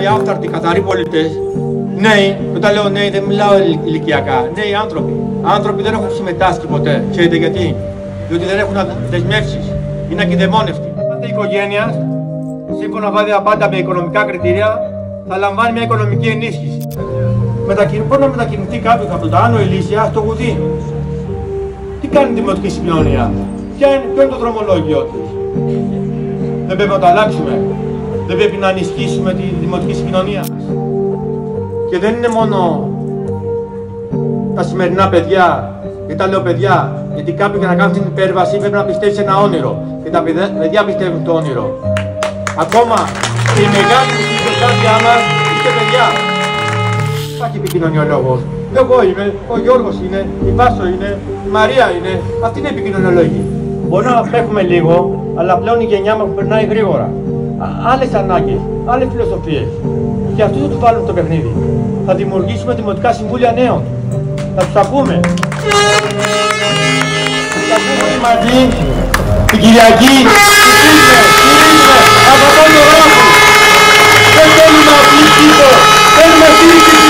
οι άφθαρτοι, καθαροί πολίτες, νέοι, και όταν λέω νέοι δεν μιλάω ηλικιακά, νέοι άνθρωποι. Άνθρωποι δεν έχουν συμμετάσχει ποτέ. Ξέρετε γιατί? Διότι δεν έχουν δεσμεύσεις. Είναι ακιδεμόνευτοι. Κάθε οικογένεια, σύμφωνα πάντα με οικονομικά κριτήρια, θα λαμβάνει μια οικονομική ενίσχυση. Πώς να μετακινηθεί κάποιος από το Άνω Ηλίσια στο Γουδί? Τι κάνει η Δημοτική Συγκοινωνία? Ποιο είναι το δρομολόγιο της? Δεν πρέπει να το αλλάξουμε? Δεν πρέπει να ενισχύσουμε τη Δημοτική Συγκοινωνία? Και δεν είναι μόνο τα σημερινά παιδιά, και τα λέω παιδιά, γιατί κάποιοι για να κάνουν την υπέρβαση πρέπει να πιστεύει σε ένα όνειρο. Και τα παιδιά πιστεύουν το όνειρο. Ακόμα και οι μεγάλοι που στην προστάτειά μας και παιδιά. Υπάρχει επικοινωνιολόγος. Εγώ είμαι, ο Γιώργος είναι, η Βάσο είναι, η Μαρία είναι. Αυτή είναι η επικοινωνιολόγη. Μπορεί να απέχουμε λίγο, αλλά πλέον η γενιά μας περνάει γρήγορα. Άλλες ανάγκες, άλλες φιλοσοφίες. Και αυτούς θα τους βάλουμε στο παιχνίδι. Θα δημιουργήσουμε δημοτικά συμβούλια νέων. Θα τους ακούμε. Θα ακούμε όλοι μαζί την Κυριακή. Από τον Ρώμο. Δεν θέλουμε απλή ψήφο. Θέλουμε στήριξη.